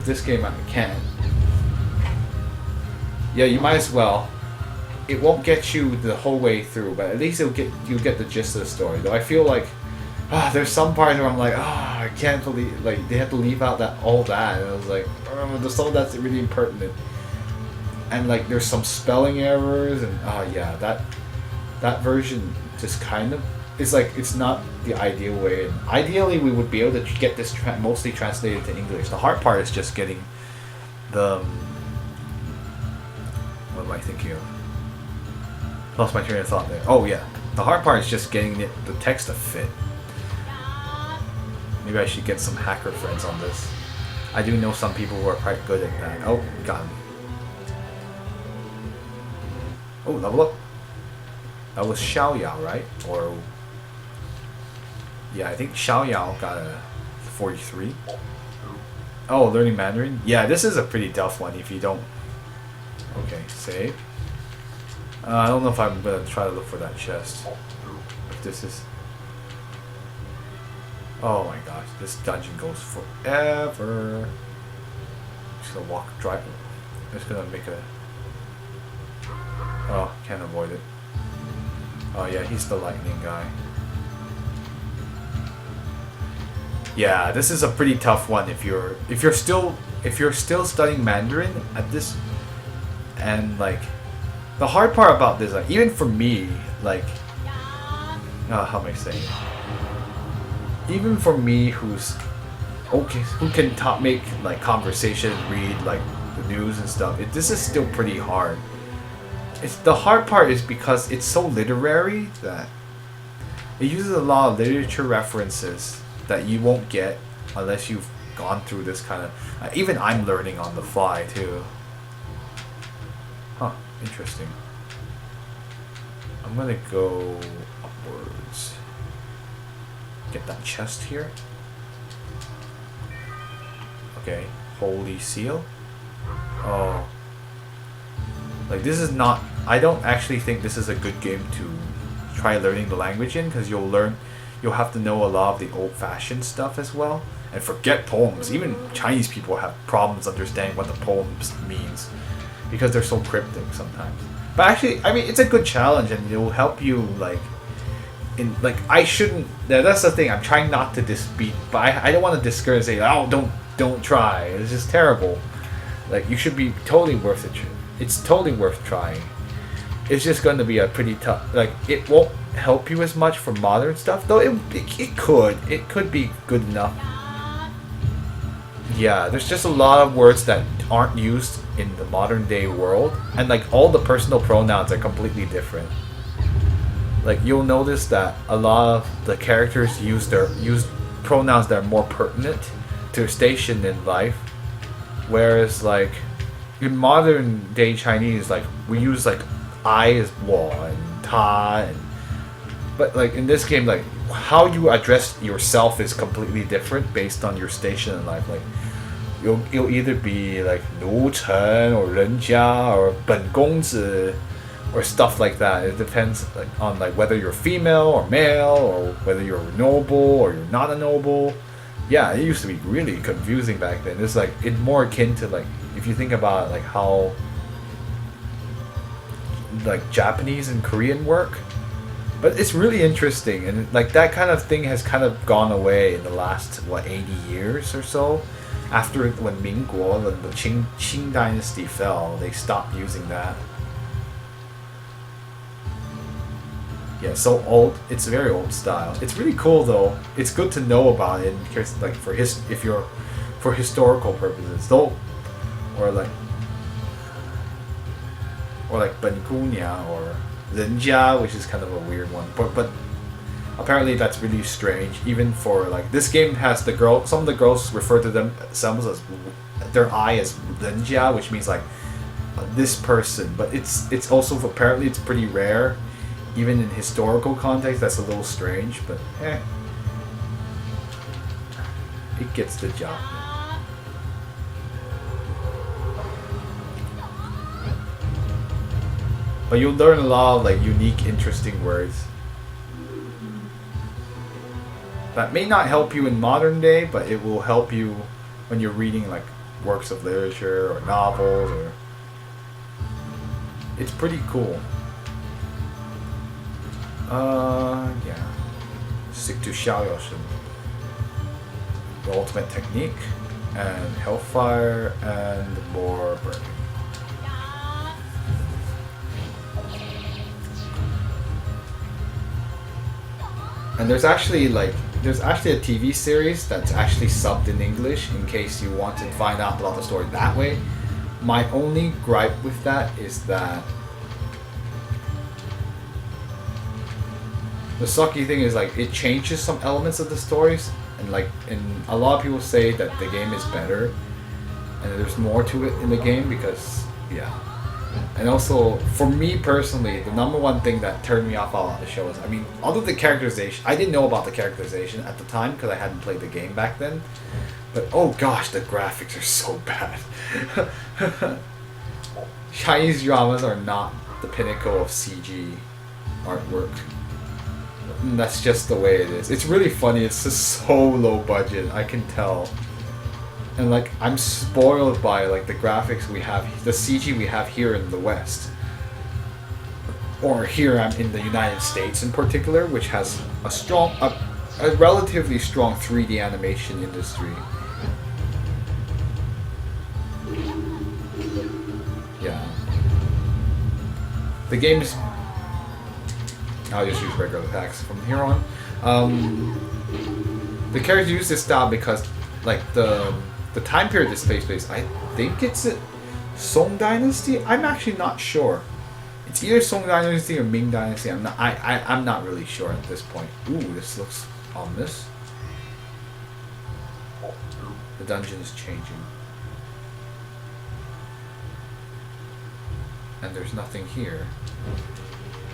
This game I can't. Yeah, you might as well. It won't get you the whole way through, but at least you'll get the gist of the story. Though I feel like there's some parts where I'm like, I can't believe like they had to leave out all that. And I was like, there's some of that's really impertinent. And like there's some spelling errors and yeah, that version just kind of it's like it's not the ideal way. And ideally, we would be able to get this mostly translated to English. The hard part is just getting the what am I thinking of? Lost my train of thought there. Oh yeah, the hard part is just getting the text to fit. Maybe I should get some hacker friends on this. I do know some people who are quite good at that. Oh, got him. Oh, level up. That was Xiao Yao, right? Or yeah, I think Xiao Yao got a 43. Oh, learning Mandarin. Yeah, this is a pretty tough one if you don't. Okay, save. I don't know if I'm gonna try to look for that chest. If this is. Oh my gosh, this dungeon goes forever. I'm just gonna drive. I'm just gonna make a. Oh, can't avoid it. Oh yeah, he's the lightning guy. Yeah, this is a pretty tough one if you're still studying Mandarin at this, and like. The hard part about this, like even for me, like, how am I saying? Even for me, who's okay, who can make like conversation, read like the news and stuff, this is still pretty hard. The hard part is because it's so literary that it uses a lot of literature references that you won't get unless you've gone through this kind of. Even I'm learning on the fly too. Huh. Interesting. I'm gonna go upwards. Get that chest here. Okay. Holy seal. Oh. Like this is not. I don't actually think this is a good game to try learning the language in, because you'll have to know a lot of the old-fashioned stuff as well. And forget poems. Even Chinese people have problems understanding what the poems means, because they're so cryptic sometimes. But actually, I mean, it's a good challenge, and it will help you, like, I shouldn't. That's the thing. I'm trying not to disbeat, but I don't want to discourage and say, oh, don't try. It's just terrible. Like, you should be totally worth it. It's totally worth trying. It's just going to be a pretty tough. Like, it won't help you as much for modern stuff, though. It could be good enough. Yeah, there's just a lot of words that aren't used in the modern day world, and like all the personal pronouns are completely different. Like you'll notice that a lot of the characters use pronouns that are more pertinent to their station in life, whereas like in modern day Chinese, like we use like I as wo and ta, but like in this game, like how you address yourself is completely different based on your station in life. Like you'll either be like 奴臣 or 人家 or 本公子 or stuff like that. It depends like on like whether you're female or male, or whether you're noble or you're not a noble. Yeah, it used to be really confusing back then. It's like it's more akin to like if you think about it, like how like Japanese and Korean work. But it's really interesting, and like that kind of thing has kind of gone away in the last 80 years or so. After when Mingguo, the Qing dynasty fell, they stopped using that. Yeah, so old. It's a very old style. It's really cool though. It's good to know about it because like for historical purposes, though, or like 本姑娘 or 人家, which is kind of a weird one. But apparently that's really strange. Even for like this game has some of the girls refer to themselves as their I as 人家, which means like this person. But it's also apparently it's pretty rare. Even in historical context, that's a little strange. But it gets the job. But you'll learn a lot of like unique, interesting words that may not help you in modern day, but it will help you when you're reading like works of literature or novels, or it's pretty cool. Yeah. Stick to Xiaoyoshin. The ultimate technique, and Hellfire, and more burning. And there's actually a TV series that's actually subbed in English in case you want to find out about the story that way. My only gripe with that is that the sucky thing is like it changes some elements of the stories, and a lot of people say that the game is better and there's more to it in the game because yeah. And also, for me personally, the number one thing that turned me off about the show is, I mean, other than the characterization, I didn't know about the characterization at the time because I hadn't played the game back then. But oh gosh, the graphics are so bad. Chinese dramas are not the pinnacle of CG artwork. And that's just the way it is. It's really funny. It's just so low budget. I can tell. And like I'm spoiled by like the graphics we have, the CG we have here in the West, or here I'm in the United States in particular, which has a relatively strong 3D animation industry. Yeah, the game is. I'll just use regular attacks from here on. The characters use this style because like the time period this takes place, I think it's a Song Dynasty. I'm actually not sure. It's either Song Dynasty or Ming Dynasty. I'm not really sure at this point. Ooh, this looks ominous. The dungeon is changing. And there's nothing here.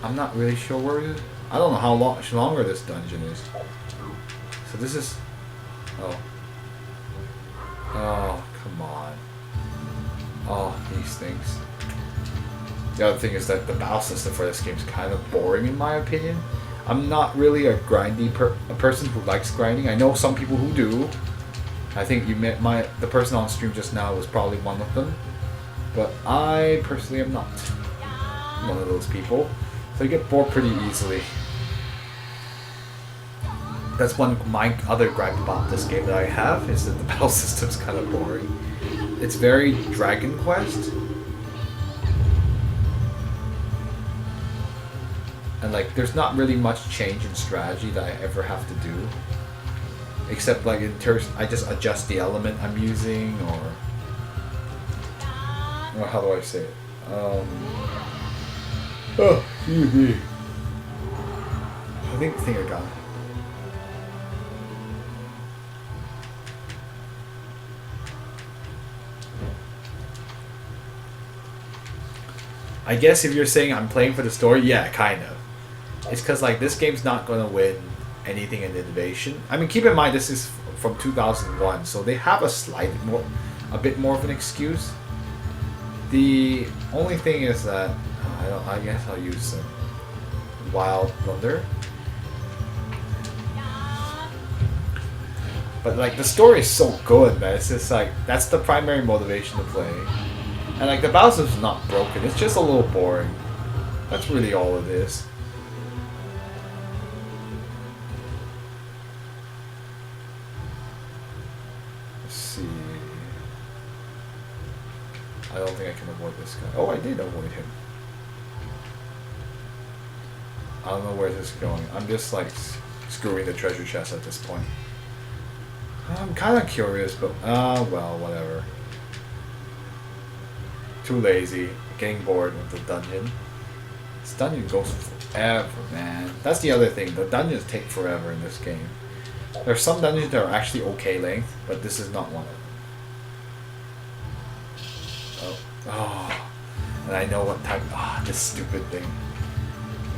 I'm not really sure where it is. I don't know how much longer this dungeon is. So this is... Oh. Oh, come on. Oh, these things. The other thing is that the battle system for this game is kind of boring in my opinion. I'm not really a grindy a person who likes grinding. I know some people who do. I think you met the person on stream just now was probably one of them. But I personally am not one of those people. So I get bored pretty easily. That's one of my other gripe about this game that I have, is that the battle system's kind of boring. It's very Dragon Quest. And like, there's not really much change in strategy that I ever have to do. Except like in terms, I just adjust the element I'm using, or how do I say it? Oh, excuse me. I think I got it. I guess if you're saying I'm playing for the story, yeah, kind of. It's because like this game's not gonna win anything in innovation. I mean, keep in mind this is from 2001, so they have a bit more of an excuse. The only thing is that I guess I'll use Wild Thunder. But like the story is so good, man. It's just like that's the primary motivation to play. And like the battle system's not broken, it's just a little boring. That's really all it is. Let's see. I don't think I can avoid this guy. Oh, I did avoid him. I don't know where this is going. I'm just like screwing the treasure chest at this point. I'm kind of curious, but well, whatever. Too lazy, getting bored with the dungeon. This dungeon goes forever, man. That's the other thing. The dungeons take forever in this game. There are some dungeons that are actually okay length, but this is not one of them. Oh, and I know what type. This stupid thing.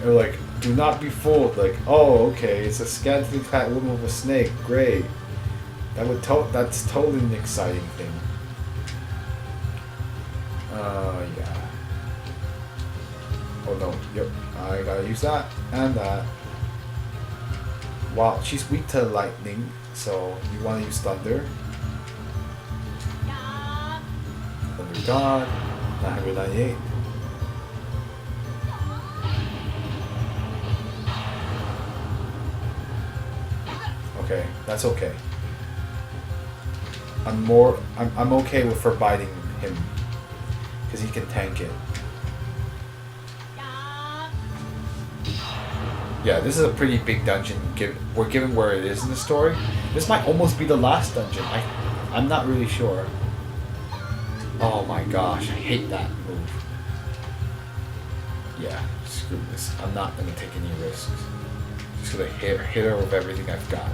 They're like, do not be fooled. Like, oh, okay, it's a scantily clad woman with a snake. Great. That's totally an exciting thing. Yeah. Oh no, yep, I gotta use that, and that. Wow, she's weak to lightning, so you wanna use thunder. under God. 998. Okay, that's okay. I'm okay with forbidding him because he can tank it. Yeah, this is a pretty big dungeon. We're given where it is in the story. This might almost be the last dungeon. I'm not really sure. Oh my gosh, I hate that move. Yeah, screw this. I'm not gonna take any risks. Just gonna hit her with everything I've got.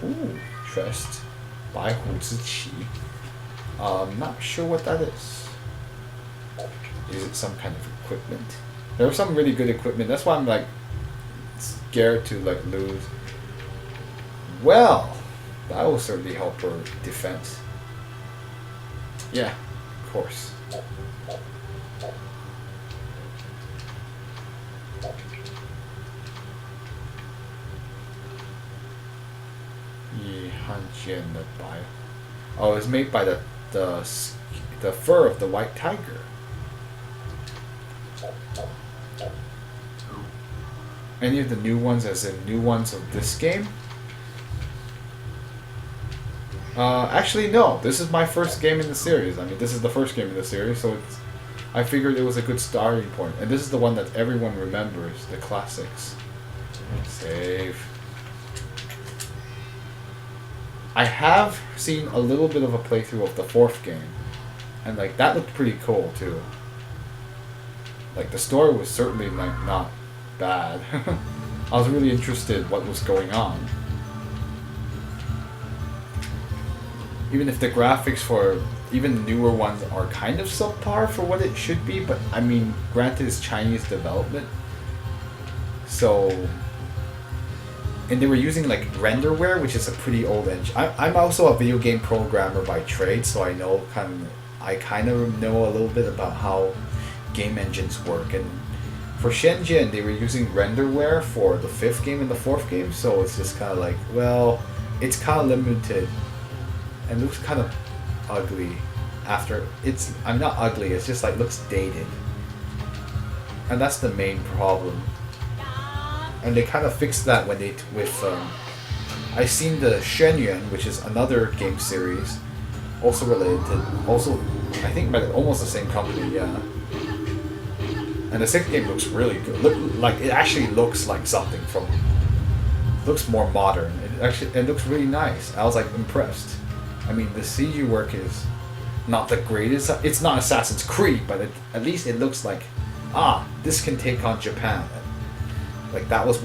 Ooh, chest. 白虎之旗. Not sure what that is. Is it some kind of equipment? There was some really good equipment. That's why I'm like scared to like lose. Well, that will certainly help her defense. Yeah, of course. Oh, it's made by the fur of the white tiger. Any of the new ones, as in new ones of this game? Actually, no. This is my first game in the series. I mean, this is the first game in the series, so I figured it was a good starting point. And this is the one that everyone remembers, the classics. Save. I have seen a little bit of a playthrough of the 4th game, and like that looked pretty cool too. Like the story was certainly like not bad. I was really interested what was going on. Even if the graphics for even the newer ones are kind of subpar for what it should be, but I mean, granted it's Chinese development, so. And they were using like renderware, which is a pretty old engine. I'm also a video game programmer by trade, so I kind of know a little bit about how game engines work. And for Shenzhen, they were using renderware for the 5th game and the 4th game, so it's just kind of like, well, it's kind of limited and looks kind of ugly. I'm not ugly. It's just like looks dated, and that's the main problem. And they kind of fixed that when I seen the Shenyuan, which is another game series, also related to, I think by almost the same company, yeah. And the 6th game looks really good. It actually looks like something looks more modern. It looks really nice. I was like impressed. I mean, the CG work is not the greatest. It's not Assassin's Creed, but at least it looks like, this can take on Japan. Like that was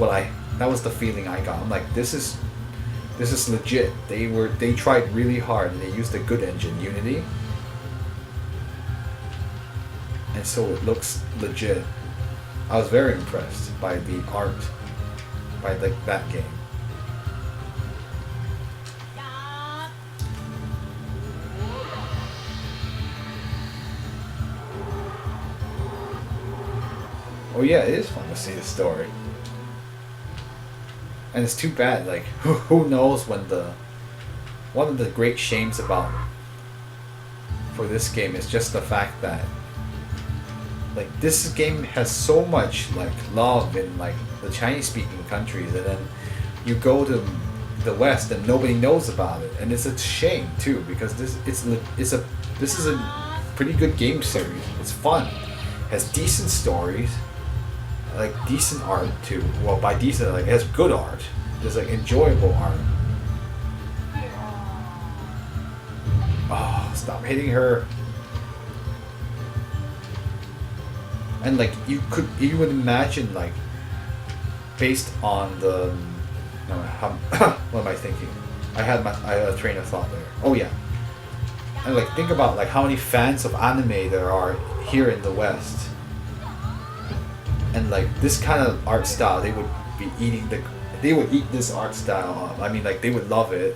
the feeling I got. I'm like, this is legit. They tried really hard and they used a good engine, Unity. And so it looks legit. I was very impressed by the art, by that game. Oh yeah, it is fun to see the story. And it's too bad, like, who knows when one of the great shames for this game is just the fact that, like, this game has so much, like, love in, like, the Chinese-speaking countries, and then you go to the West and nobody knows about it, and it's a shame, too, because this is a pretty good game series. It's fun, has decent stories, like decent art too. Well, by decent, like it has good art. There's like enjoyable art. Oh, stop hitting her. And like you would imagine, like, based on the what am I thinking? I had a train of thought there. Oh yeah. And like think about like how many fans of anime there are here in the West. And like this kind of art style, they would eat this art style up. I mean, like they would love it.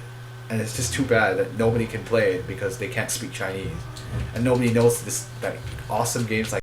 and it's just too bad that nobody can play it because they can't speak Chinese, and nobody knows this like awesome games like